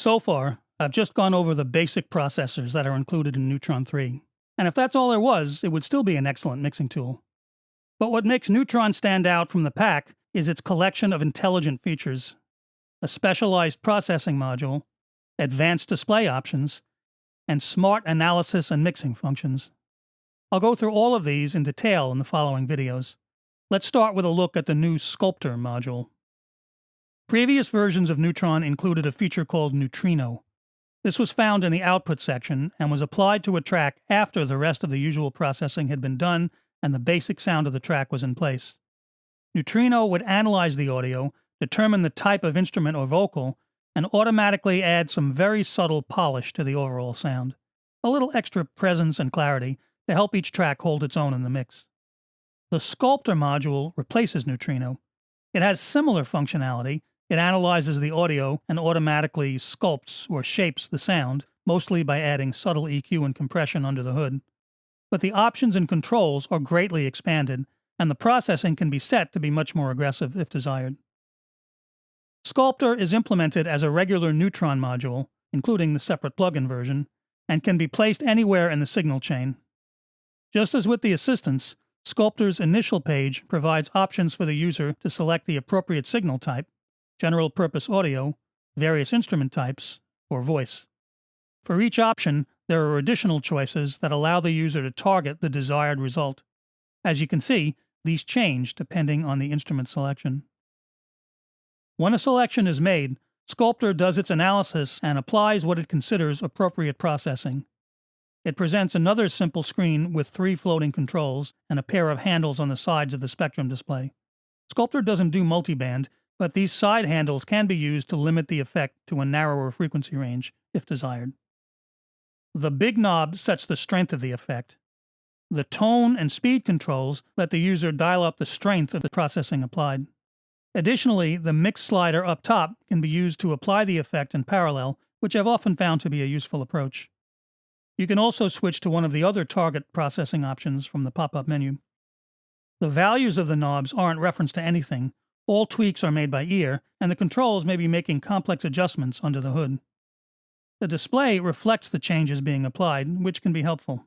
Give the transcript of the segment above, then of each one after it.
So far, I've just gone over the basic processors that are included in Neutron 3. And if that's all there was, it would still be an excellent mixing tool. But what makes Neutron stand out from the pack is its collection of intelligent features: a specialized processing module, advanced display options, and smart analysis and mixing functions. I'll go through all of these in detail in the following videos. Let's start with a look at the new Sculptor module. Previous versions of Neutron included a feature called Neutrino. This was found in the output section and was applied to a track after the rest of the usual processing had been done and the basic sound of the track was in place. Neutrino would analyze the audio, determine the type of instrument or vocal, and automatically add some very subtle polish to the overall sound, a little extra presence and clarity to help each track hold its own in the mix. The Sculptor module replaces Neutrino. It has similar functionality. It analyzes the audio and automatically sculpts or shapes the sound, mostly by adding subtle EQ and compression under the hood. But the options and controls are greatly expanded, and the processing can be set to be much more aggressive if desired. Sculptor is implemented as a regular Neutron module, including the separate plugin version, and can be placed anywhere in the signal chain. Just as with the assistants, Sculptor's initial page provides options for the user to select the appropriate signal type, general purpose audio, various instrument types, or voice. For each option, there are additional choices that allow the user to target the desired result. As you can see, these change depending on the instrument selection. When a selection is made, Sculptor does its analysis and applies what it considers appropriate processing. It presents another simple screen with 3 floating controls and a pair of handles on the sides of the spectrum display. Sculptor doesn't do multiband, but these side handles can be used to limit the effect to a narrower frequency range, if desired. The big knob sets the strength of the effect. The tone and speed controls let the user dial up the strength of the processing applied. Additionally, the mix slider up top can be used to apply the effect in parallel, which I've often found to be a useful approach. You can also switch to one of the other target processing options from the pop-up menu. The values of the knobs aren't referenced to anything. All tweaks are made by ear, and the controls may be making complex adjustments under the hood. The display reflects the changes being applied, which can be helpful.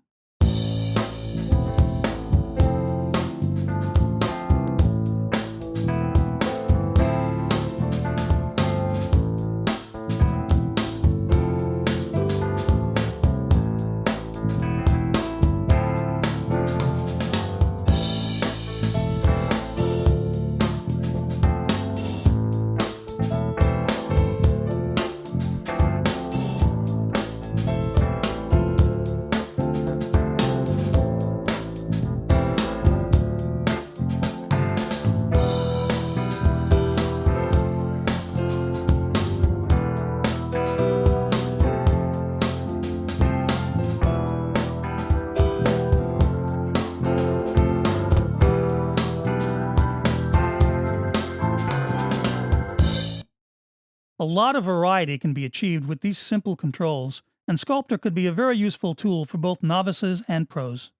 A lot of variety can be achieved with these simple controls, and Sculptor could be a very useful tool for both novices and pros.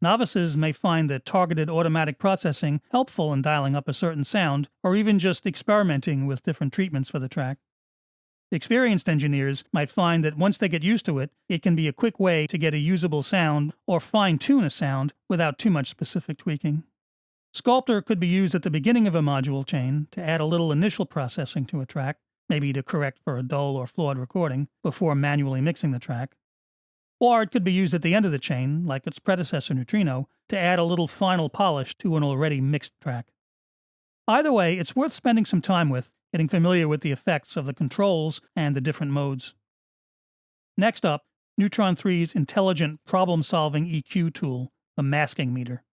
Novices may find the targeted automatic processing helpful in dialing up a certain sound, or even just experimenting with different treatments for the track. Experienced engineers might find that once they get used to it, it can be a quick way to get a usable sound or fine-tune a sound without too much specific tweaking. Sculptor could be used at the beginning of a module chain to add a little initial processing to a track, maybe to correct for a dull or flawed recording, before manually mixing the track. Or it could be used at the end of the chain, like its predecessor Neutrino, to add a little final polish to an already mixed track. Either way, it's worth spending some time with, getting familiar with the effects of the controls and the different modes. Next up, Neutron 3's intelligent problem-solving EQ tool, the masking meter.